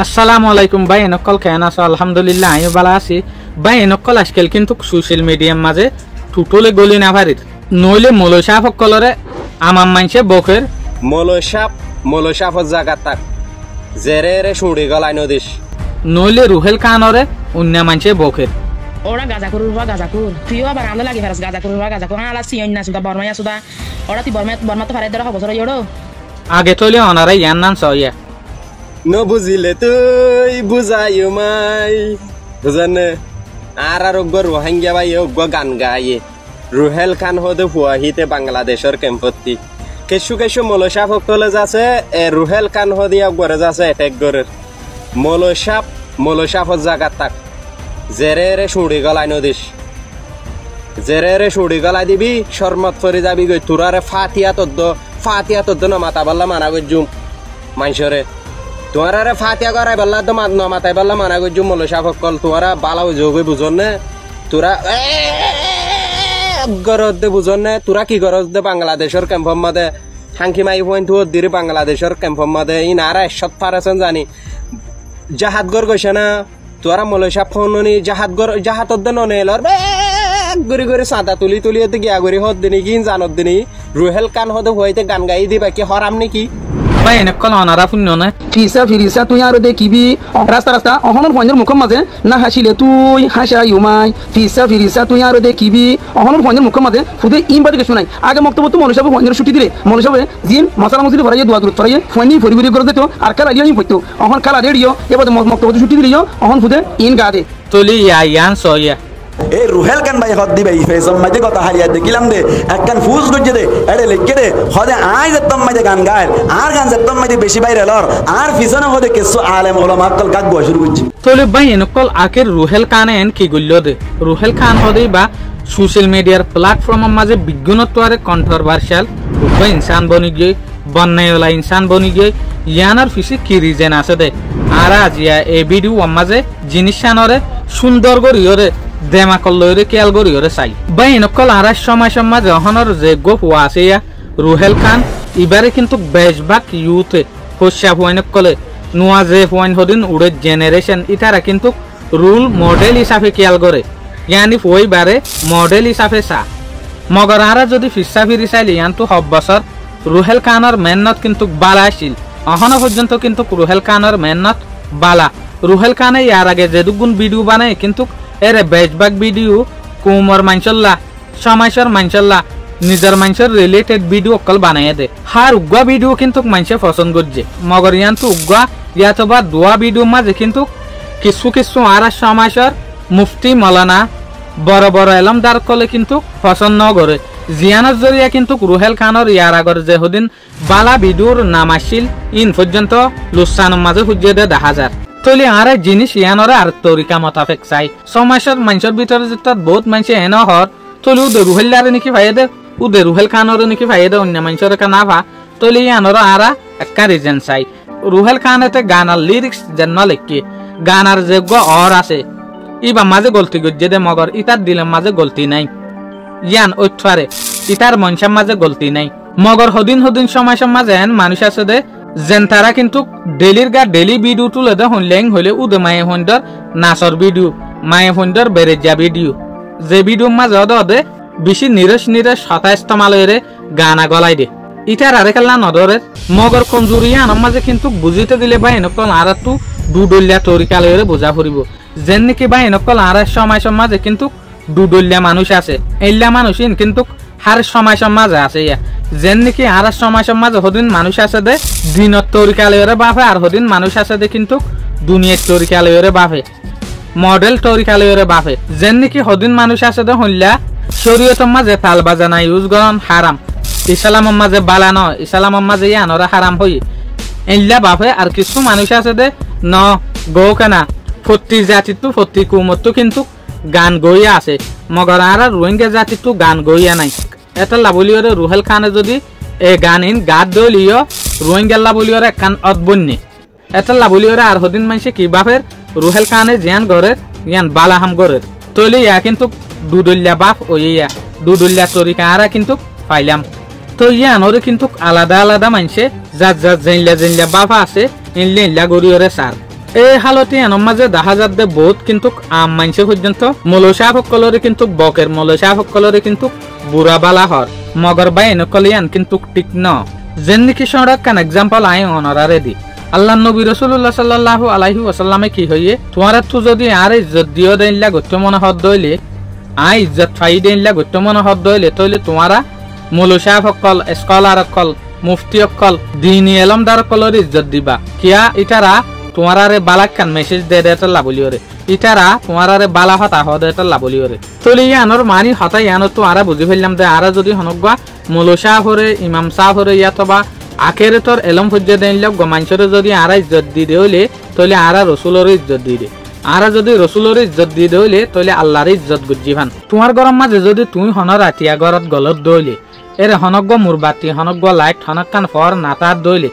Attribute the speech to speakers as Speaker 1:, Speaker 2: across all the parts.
Speaker 1: আসসালামু আলাইকুম ভাই নকল কেন আছো? আলহামদুলিল্লাহ আমি ভালো আছি ভাই। নকল আজকাল কিন্তু সোশ্যাল মিডিয়ার মাঝে টুটলে গলি না পারির নইলে মলসাপ সকলরে আমার মানছে বকের
Speaker 2: মলসাপর জায়গা তাক জেরে রে শুড়ি গলায় নদীশ
Speaker 1: নইলে রুহেল কানরে অন্য মানছে বকের
Speaker 3: ওরা গাজা করুর তুইও আবার আন্দা লাগি ফেরাস গাজা করুর আলা সিয়ন না সুদা বর্মায়া সুদা ওরা তুই বর্মা তো ফারে ধরা বছর ইড়ো
Speaker 1: আগে তলে অনারা ইয়ান নান সইয়া
Speaker 2: বুঝিলে তুই বুঝাইও মাই বুঝানে আর অগ্গর রোহিঙ্গা ভাই অগ্গ গান গায়ে রুহেল খান হদে হুয়াহিতে বাংলাদেশের কেম্পত্তি কেশু মলসাপ সকলে যাচ্ছে রুহেল খান হদি অগ্গরে যাচ্ছে এটেক গরের মলসাপর জায়গা তাক জেরে রে শুড়ি গলায় নদীশ জেরে রে শুড়ি গলায় দিবি শরমত ফরি যাবি গই তোরারে ফাতিয়া তদ্দ নমাতা বললা মানা গজুম মাইসরে তোমারে ফাতিয়া করাই বললা তো নমাতাই বললা মানা গজুম মলসাপ সকল তোমারা বালাও যোগে বুঝন নে তোরা গরজ দে বুঝন নে তোরা কি গরজ দে বাংলাদেশের ক্যাম্পর মাদে হাঙ্কি মাই পয়েন্ট দিরে বাংলাদেশের ক্যাম্পর মাদে ই নারা সব পারেছেন জানি জাহাত গর গৈছে না তোরা মলসাপ ফোননি জাহাত ননে এলর গরি সাদা তুলি গিয়া গরি হদ দিনি কি জানত দিনি রুহেল কান হদে হইতে গান গাই দিবা কি হরাম নাকি
Speaker 1: ভাই নকল অনারা পুণ্য না
Speaker 4: ফিরিসা তুই আর দেখিবি রাস্তা অহনের ফোনের মুখের মাঝে না হাসিলে তুই হাসা ইউমাই ফিরিসা তুই আর দেখিবি অহনের ফোনের মুখের মাঝে শুধু ইমবাদি কিছু নাই আগে মক্তব্য তো মনুষ্য ফোনের ছুটি দিলে মনুষ্য জিম মশলা মসলি ভরাইয়ে দোয়া দূর ফরাইয়ে ফোন ফরি করে দিত আর কালা দিয়ে পড়তো অহন কালা রেডিও এবার মক্তব্য ছুটি দিলিও অহন ফুদে ইন গা দে
Speaker 1: তলি ইয়ান সইয়া
Speaker 5: এই রুহেল কান ভাই হদ দিবে ফেসম মাঝে কথা হারিয়া দেখিলাম দে একখান ফুস গজ্জে দে এড়ে লেগে দে হদে আই যেতম মাঝে গান গায় আর গান যেতম মাঝে বেশি বাইরে লর আর পিছনে হদে কিছু আলেম ওলামা কল গাগ বয় শুরু করছি
Speaker 1: তলে ভাই নকল আকের রুহেল কান এন কি গল্ল দে রুহেল খান হদে বা সোশ্যাল মিডিয়ার প্ল্যাটফর্মের মাঝে বিজ্ঞানত্ব আর কন্ট্রোভার্সিয়াল উপায় ইনসান বনি গিয়ে বন্যায়লা ইনসান বনি গিয়ে ইয়ানার ফিসে কি রিজেন আছে দে আর আজিয়া এই ভিডিও মাঝে জিনিস আনরে সুন্দর করিয়রে দেমা কল্লরে কেয়াল গরিয়রে চাই বাই নকল আর সময় মাঝে অহনর যে গোপ আছে রুহেল খান এবারে কিন্তু বেশভাগ ইউথে হস্যা পয়েন্ট কলে নোয়া যে পয়েন্ট হদিন উড়ে জেনারেশন ইতারা কিন্তু রুল মডেল হিসাবে কেয়াল করে ইয়ানি ওইবারে মডেল হিসাবে চা মগর আরা যদি ফিসা ফিরি চাইলে ইয়ানতো সব বছর রুহেল খানের মেহনত কিন্তু বালা আসিল অহন পর্যন্ত কিন্তু রুহেল খানের মেহনত বালা রুহেল খানে ইয়ার আগে যে দুগুণ ভিডিও বানায় কিন্তু এরে বেশভাগ ভিডিও কুমর মানসল্লা সমাজের মানসল্লা নিজের মানুষের রিলেটেড ভিডিও অকল বানাই দে হার উগ্গা ভিডিও কিন্তু মানুষে পছন্দ করছে মগর ইয়ান তো উগ্গা ইয়াতো বা দোয়া ভিডিও মাঝে কিন্তু কিছু আর সমাজের মুফতি মৌলানা বড় এলমদার কলে কিন্তু পছন্দ করে জিয়ানের জরিয়া কিন্তু রুহেল খানের ইয়ার আগর যে হদিন বালা ভিডিওর নাম আসছিল ইন পর্যন্ত লুসানের মাঝে খুঁজে দে 10,000 তলি আর জিনিস ইয়ানরে আর তরিকা মোতাবেক চাই সমাজের মানুষের ভিতরে যেটা বহুত মানুষ এন হর তলি উদে রুহেলারে নাকি ভাইয়ে দে উদে রুহেল খানরে নাকি ভাইয়ে দে অন্য মানুষের না ভা তলি ইয়ানর আর একটা রিজন চাই রুহেল খানেতে গানার লিরিক্স যেন লেখি গানার যে অর আছে ইবা মাঝে গলতি গজ্জে দে মগর ইতার দিলের মাঝে গলতি নাই ইয়ান ঐঠারে ইতার মনসার মাঝে গলতি নাই মগর হদিন সমাজের মাঝে এন মানুষ আছে দে যেন তারা কিন্তু ডেলি ভিডিও তুলে দে হইলেং হইলে উদে মায়ে হইন্দর নাচর ভিডিও মায়ে হইন্দর বেরেজা ভিডিও যে ভিডিও মাঝে দে বেশি নিরেশ হতাস্তমালয়রে গানা গলাই দে ইটার আরে খেলা নদরের মগর কমজুরিয়া আনার মাঝে কিন্তু বুঝিতে দিলে বা এনেকল আর একটু দুডলিয়া তরিকালয়রে বোঝা ফুরিব যেন নাকি বা এনেকল আর সমাজের মাঝে কিন্তু দুডলিয়া মানুষ আছে এইলা মানুষ কিন্তু হার সমাজের মাঝে আছে যেন নাকি আর সমাজের মাঝে হদিন মানুষ আছে দে দিনত তরিকালয়রে বাফে আর হদিন মানুষ আছে দে কিন্তু দুনিয়ার তরিকালয়রে বাফে মডেল তরিকালয়রে বাফে যেন নাকি হদিন মানুষ আছে দে হইলা শরীয়তের মাঝে তাল বাজানা ইউজ করন হারাম ইসলামের মাঝে বালা ন ইসলামের মাঝে ইয়ানরা হারাম হই এইলা বাফে আর কিছু মানুষ আছে দে ন গো কেনা ফত্তি জাতিটো ফত্তি কুমতো কিন্তু গান গইয়া আছে মগর আর রোহিঙ্গা জাতিটো গান গইয়া নাই এটা লাবলিয়রে রুহেল খানে যদি এ গান ইন গাত দলিও রোহিঙ্গা লাবলিয়রে কান অদবন্যে এটা লাবলিয়রে আর হদিন মানছে কি বাফের রুহেল খানে জিয়ান গরের ইয়ান বালাহাম গরের তলি ইয়া কিন্তু দুদলিয়া বাপ ওইয়া দুদলিয়া তরিকা আরা কিন্তু পাইলাম তো ইয়ানরে কিন্তু আলাদা মানছে জাত জাইনলা বাফা আছে ইনলে ইনলা গরিয়রে সার এই হালতি এনৰ মাঝে দেখা যাত দে বহুত কিন্তু আম মানছে পর্যন্ত মৌলসাহ সকলরে কিন্তু বকের মৌলসাহ সকলরে কিন্তু বুড়া বালা হর মগর বাই এনকলিয়ান কিন্তু ঠিক ন যেন নাকি সড়ক কান এক্সাম্পল আই অনারারে দি আল্লাহ নবী রাসূলুল্লাহ সাল্লাল্লাহু আলাইহি ওয়াসাল্লামে কি হইয়ে তোমারা তো যদি আর ইজ্জত দিও দেইলা গত্য মনে হদ দইলে আই ইজ্জত ফাই দেইলা গত্য মনে হদ দইলে তইলে তোমারা মৌলসাহ সকল স্কলার সকল মুফতি সকল দ্বীনি ইলমদার সকলের ইজ্জত দিবা কিয়া ইতারা তোমারারে বালাক কান মেসেজ দে দেটা লাবলিওরে ইতারা তোমারারে বালা হতা হ দেটা লাবলিওরে তলি ইয়ানোর মানি হতা ইয়ানো তো আরা বুঝি ফেললাম দে আরা যদি হনগা মৌলসাহ হরে ইমাম সাহেব হরে ইয়াতবা আখেরে তোর এলম ফজ্জে দেন লোক গমানছরে যদি আরা ইজ্জত দি দেউলে তলে আরা রসুলের ইজ্জত দি দে আরা যদি রসুলের ইজ্জত দি দেউলে তলে আল্লাহর ইজ্জত গুজিভান তোমার গরম মাঝে যদি তুই হনর রাতিয়া গরত গলত দইলে এরে হনগ্য মুরবাতি হনগ্য লাইট হনকান ফর নাতার দইলে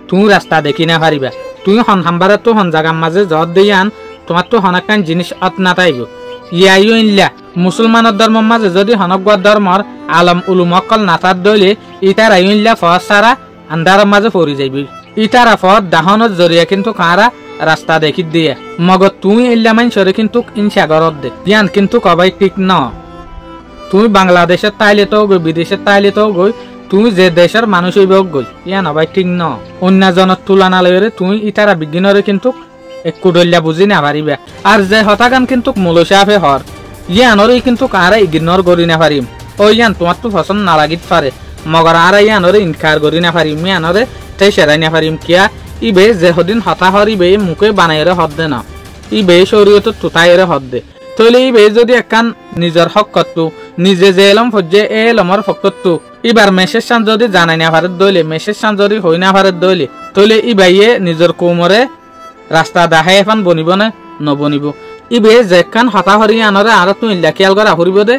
Speaker 1: তুই রাস্তা দেখি না পারিবা তুই হন হাম্বারে তো হন জাগার মাঝে জত দিয়ান তোমার তো হনকান জিনিস অত নাতাইব ইয়াইও ইল্লা মুসলমানের ধর্মের মাঝে যদি হনগ্য ধর্মর আলম উলুমকল নাতার দইলে ইতার আইল্লা ফর সারা আন্ধারের মাঝে পড়ি যাইবি ইতারা ফর দাহনের জরিয়া কিন্তু কারা রাস্তা দেখি দিয়ে মগ তুই ইল্লা মানসরে কিন্তু ইনসা গরত দে ইয়ান কিন্তু কবাই ঠিক ন তুই বাংলাদেশের তাইলে তো গই বিদেশের তাইলে তো গই তুই যে দেশের মানুষ হইব গই ইয়া নবাই ঠিক ন অন্য জনের তুলনা লইরে তুই ইতারা বিজ্ঞানরে কিন্তু একটু ডলিয়া বুঝি না পারিবা আর যে হতাগান কিন্তু মৌলসাহে হর ইয়ানরে কিন্তু কারা ইগনোর করি না পারিম ও ইয়ান তোমার তো পছন্দ না লাগিত পারে মগর আর ইয়ানরে ইনকার করি না পারিম ইয়ানরে তাই সেরাই না পারিম কিয়া ইবে যে হদিন হতা হরিবে মুখে বানাইরে হদ দে না ইবে শরীয়ত তুতাইরে হদ দে তইলে ইবে যদি একান নিজের হক করতো নিজে যে এলম ফজ্জে এ এলমর ফকততো ইবার মেসেজ সান যদি জানাই না ভারত দইলে মেসেজ সান যদি হই না ভারত দইলে তইলে ইবাইয়ে নিজের কোমরে রাস্তা দেখাই এখন বনিব না নবনিব ইবে যে কান হতা হরি আনরে আর তুই ইল্লা খেয়াল করা হরিব দে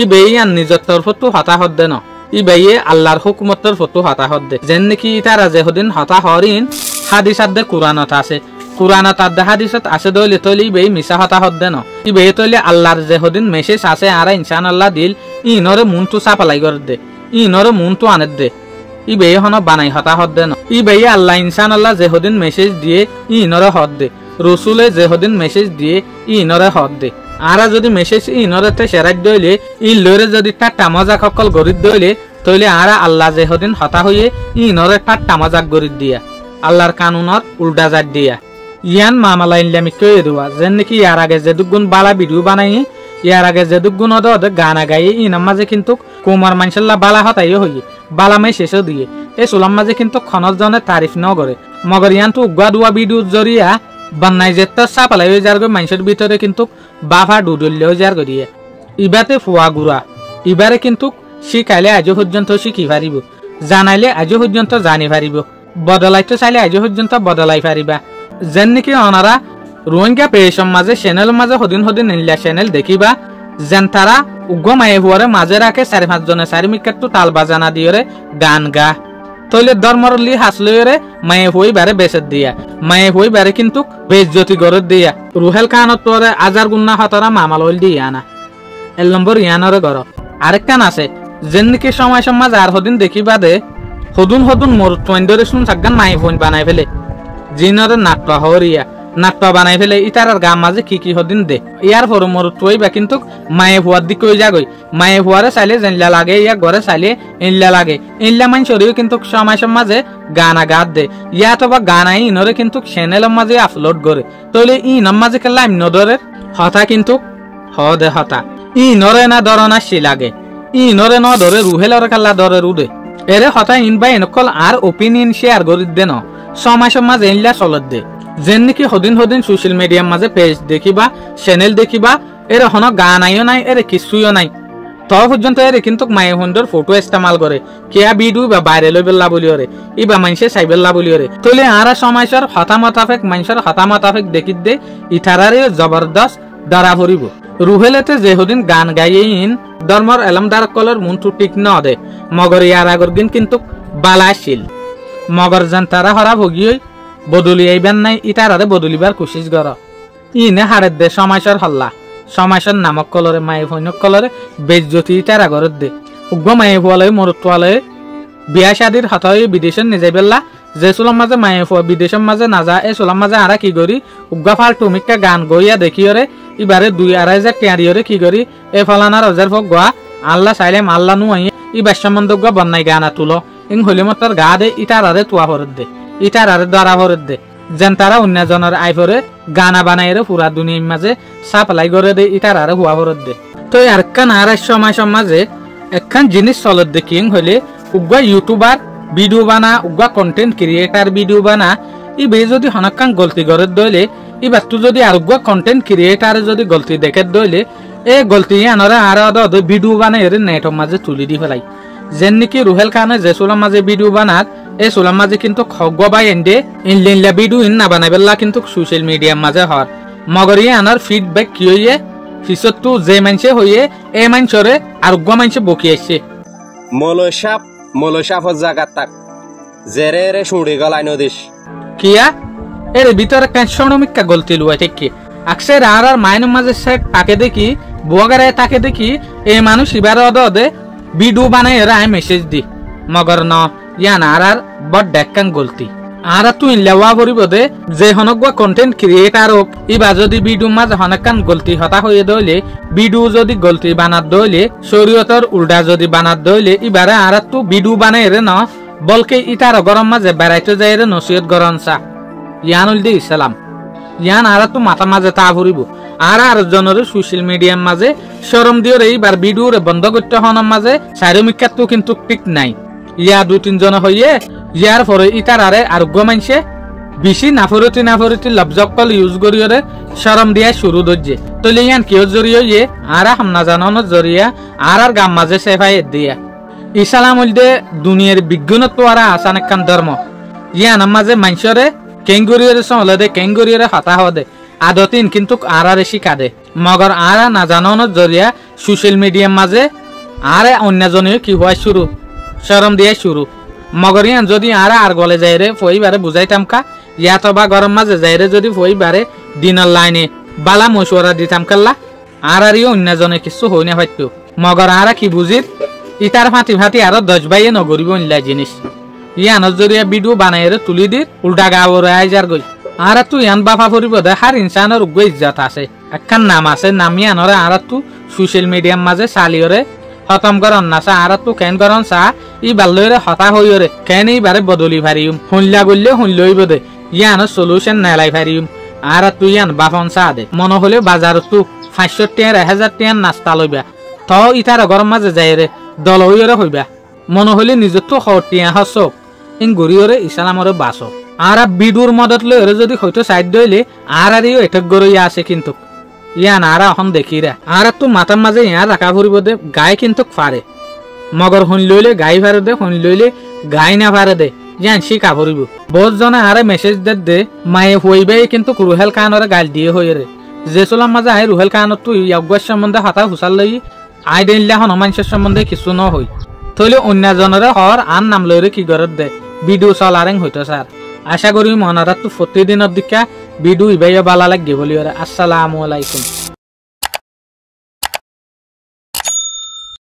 Speaker 1: ইবে ইয়ান নিজের তরফতো হতা হদ দে ন ইবাইয়ে আল্লাহর হুকুমতর ফটো হতা হদ দে যেন নাকি তারা যে হদিন হতা হরিন হাদিসাত দে কুরআনত আছে কুরআনত আদ হাদিসত আছে দইলে তইলে ইবে মিছা হতা হদ দে ন ইবে তইলে আল্লাহর যে হদিন মেসেজ আছে আর ইনশাআল্লাহ দিল ইনরে মনটো সাপালাই কর দে ইনরে মনটো আনে দে ইবে হন বানাই হতা হদ দে ন ইবে আল্লাহ ইনশাআল্লাহ যে হদিন মেসেজ দিয়ে ইনরে হদ দে রসুলে যে হদিন মেসেজ দিয়ে ইনরে হদ দে আরা যদি মেসেজ ইনরেতে সেরাই দইলে ই লরে যদি ঠাট্টা মজাক সকল গরিব দইলে তইলে আরা আল্লাহ যে হদিন হতা হইয়ে ইনরে ঠাট্টা মজাক গরিব দিয়া আল্লাহর কানুনর উল্টা জাত দিয়া ইয়ান মামালা ইল্লামি কয়ে দেওয়া যেন নাকি ইয়ার আগে যে দুগুণ বালা ভিডিও বানাই ইয়ার আগে যে দুগুণ ওদের গানা গাই ইনার মাঝে কিন্তু কুমার মানসাল্লাহ বালা হতাইও হইয়ে বালা মাই শেষও দিয়ে এই সোলাম মাঝে কিন্তু খনজ জনে তারিফ ন করে মগর ইয়ান তো উগা দুয়া ভিডিও জরিয়া বান্নাই যেত চাপালাই হয়ে যার মানুষের ভিতরে কিন্তু বাফা ডুডুল্লে হয়ে যার গড়িয়ে ইবাতে ফুয়া গুড়া ইবারে কিন্তু শিখাইলে আজ পর্যন্ত শিখি পারিব জানাইলে আজ পর্যন্ত জানি পারিব বদলাইতে চাইলে আজ পর্যন্ত বদলাই পারিবা যেন নাকি অনারা রোহিঙ্গা পেশম মাঝে চ্যানেল মাঝে হদিন হদিন নিলা চ্যানেল দেখিবা যেন তারা উগ্র মায়ে হুয়ারে মাঝে রাখে 4-5 জনে 4 মিনিট তাল বাজানা দিয়ে গান গা তইলে ধর্মর লি হাসলরে মায়ে হই বারে বেসত দিয়া মায়ে হই বারে কিন্তু বেজ্জতি গরত দিয়া রুহেল কানত তোরে আজার গুন্না হতরা মামাল হইল দিয়া না এল নম্বর ইয়ানরে গর আরেক কান আছে যেন নাকি সময় সমাজ আর হদিন দেখিবা দে হদুন হদুন মোর টয়েন্ডরে শুন সাগান মায়ে ফোন বানাই ফেলে জিনরে নাট্য হরিয়া নাট্য বানাই ফেলে ইতারার গাম মাঝে কি হদিন দে ইয়ার পর মোর টইবা কিন্তু মায়ে হুয়ার দিক কই যাগই মায়ে হুয়ারে চাইলে জেনলা লাগে ইয়া ঘরে চাইলে ইনলা লাগে ইনলা মান শরীর কিন্তু সময় সমাজে গানা গাত দে ইয়া তো বা গানাই ইনরে কিন্তু চ্যানেলের মাঝে আপলোড করে তইলে ইনর মাঝে কেলা ইনদরে হতা কিন্তু হদে হতা ইনরে না দরনা সি লাগে ইনরে ন ধরে রুহেলরে কাল্লা ধরে রুদে এরে হতা ইনবা এনকল আর ওপিনিয়ন শেয়ার করি দে ন সময় সমাজ ইনলা চলত দে যেন নাকি হদিন হদিন সোশ্যাল মিডিয়ার মাঝে পেজ দেখিবা চ্যানেল দেখিবা এর হন গান আইও নাই এর কিছুইও নাই তো পর্যন্ত এর কিন্তু মায়ে হন্ডর ফটো ইস্তেমাল করে কেয়া ভিডিও বা বাইরে লই বেলা বলিওরে ইবা মানসে সাইবেলা বলিওরে তলে আরা সমাজের হতামতাফেক মানুষের হতামতাফেক দেখি দে ইথারারে জবরদস্ত দ্বারা ভরিব রুহেলেতে যে হদিন গান গাইয়েইন ধর্মর এলমদার কলর মনটু ঠিক ন দে মগর ইয়ার আগর দিন কিন্তু বালাশিল মগর জান তারা হরা ভগিয়ে বদলি আইবেন নাই ইতারারে বদলিবার কোশিশ কর ইনে হারের দে সমাজের হল্লা সমাজের নামক কলরে মায়ে ফৈনক কলরে বেজ্জতি ইতারা ঘরত দে উগ্র মায়ে ফুয়ালয় মরুত্বালয়ে বিয়া শাদির হতয়ে বিদেশের নিজে বেলা যে চুলার মাঝে মায়ে বিদেশের মাঝে না যা এই চুলার মাঝে আরা কি করি উগা ফাল্টু মিক্কা গান গইয়া দেখিওরে ইবারে 2-2.5 টিয়ারিওরে কি করি এ ফলানার অজার ফক গোয়া আল্লাহ চাইলেম আল্লাহ নু আইয়ে ই বাসমন্দ গা বন্নাই গানা তুলো ইং হলে মতর গা দে ইটারারে তুয়া ভরত দে ইটারারে দ্বারা ভরত দে যেন তারা অন্য জনের আইফরে গানা বানাইরে পুরা দুনিয়ার মাঝে সাপ্লাই করে দে ইটারারে হুয়া ভরত দে তো আরেকখান আর সময় সমাজে একখান জিনিস চলত দেখি হলে উগা ইউটিউবার ভিডিও বানা উগা কন্টেন্ট ক্রিয়েটার ভিডিও বানা ইবে যদি হনকান গলতি করে দইলে ইবার তু যদি আর উগা কন্টেন্ট ক্রিয়েটার যদি গলতি দেখে দইলে এই গলতি আনরে আর ভিডিও বানাই নেটের মাঝে তুলি দি ফেলাই যেন নাকি রুহেল খানে যে চুলার মাঝে ভিডিও বানাত এই চুলার মাঝে কিন্তু খগবাই এন্ডে ইনলিনলা ভিডিও ইন না বানাইবেলা কিন্তু সোশ্যাল মিডিয়ার মাঝে হর মগরি আনার ফিডব্যাক কি হইয়ে পিছত তো যে মানছে হইয়ে এই মানছরে আর উগা মানছে বকি আসছে
Speaker 2: মলসাফত জাগাত তাক জেরে রে শুড়ি গলাই নদিস
Speaker 1: কিয়া এর ভিতরে কাঁচমিকা গলতি লুয়া ঠিক কি আকসে আর মাইনের মাঝে সে তাকে দেখি বুয়াগারে তাকে দেখি এই মানুষ এবার অদে ভিডিও বানাই এরা মেসেজ দি মগর ন ইয়ান আর বড় ডেকান গলতি আর তুই লেওয়া পরিব দে যে হনগুয়া কন্টেন্ট ক্রিয়েটার হোক ইবা যদি ভিডিও মাঝে হনকান গলতি হতা হয়ে দইলে ভিডিও যদি গলতি বানাত দইলে শরীয়তর উল্টা যদি বানাত দইলে ইবারে আর তু ভিডিও বানাই রে ন বলকে ইটার গরম মাঝে বেড়াইতে যাই রে নসিহত গরম চা ইয়ান উল দি ইসলাম ইয়ান আর তু মাথা মাঝে তা ভরিব আর জনের সোশ্যাল মিডিয়ার মাঝে শরম দিও রে এবার ভিডিও রে বন্ধ করতে হনের মাঝে চারিমিকাত তো কিন্তু ঠিক নাই ইয়া 2-3 জন হইয়ে ইয়ার পরে ইটার আরে আর মানছে বেশি নাফরতি লবজকল ইউজ করিওরে শরম দিয়া শুরু দজ্জে তলে ইয়ান কিয় জরিয়ে ইয়ে আর হামনা জানানোর জরিয়া আর গাম মাঝে সেফাই দিয়া ইসলাম হইলে দুনিয়ার বিজ্ঞানত আর আসান একখান ধর্ম ইয়ান মাঝে মানুষরে কেঙ্গুরিয়রে চলে দে কেঙ্গুরিয়রে হতা হদে আদতিন কিন্তু আর শিখা দে মগর আর না জানানোর জরিয়া সোশ্যাল মিডিয়ার মাঝে আর অন্যজনীয় কি হওয়া শুরু শরম দিয়া শুরু মগর ইয়ান যদি আর গলে যাই রে ফইবারে বুঝাইতাম কা ইয়াত বা গরম মাঝে যাই রে যদি ফইবারে দিনের লাইনে বালা মশওয়ারা দিতাম কাল্লা আর অন্যজনে কিছু হই না পাইতো মগর আর কি বুঝিত ইটার ফাটি আর 10 বাইয়ে নগরিব ইনলা জিনিস ইয়ানোর জরিয়া ভিডিও বানাই রে তুলি দি উল্টা গাওর আইজার গই আর তু ইয়ান বাফা পরিব দে হার ইনসানের উগ্র ইজ্জত আছে একখান নাম আছে নামি আনরে আর তু সোশ্যাল মিডিয়ার মাঝে চালিয়রে খতম করন না চা আর তু কেন করন চা ই বাল্লরে হতা হইরে কেন এইবারে বদলি ফারিম শুনলা গল্লে শুনলইব দে ইয়ানোর সলিউশন নেলাই ফারিম আর তু ইয়ান বাফন চা দে মনে হলে বাজার তু 500 টাকা 1000 টাকা নাস্তা লইবা ত ইটার গরম মাঝে যাই রে দল হইরে হইবা মনে হলে নিজের তো হটিয়া হসক ইন গরিয়রে ইসলামরে বাসক আর বিডুর মদত লইরে যদি হয়তো সাইড দইলে আর এটক গরইয়া আছে কিন্তু ইয়ান আর এখন দেখি রে আর তো মাথার মাঝে ইয়ার রাখা ফুরিব দে গায়ে কিন্তু ফারে মগর শুন লইলে গাই ফারে দে শুন লইলে গাই না ফারে দে ইয়ান শিকা ফুরিব বহুত জনে আর মেসেজ দে মায়ে হইবে কিন্তু রুহেল কানরে গাল দিয়ে হইরে যে চলার মাঝে আই রুহেল কানত তুই ইয়াগুয়ার সম্বন্ধে হাতা হুসাল লই আই দিনলা হন মানুষের সম্বন্ধে কিছু ন হই থইলে অন্য জনরে হর আন নাম লইরে কি গরত দে ভিডিও চলারেং হইতো স্যার আশা করি মনারাত তো প্রতিদিনের দিকা ভিডিও ইবাইয়া বালা লাগে বলি আসসালামু আলাইকুম।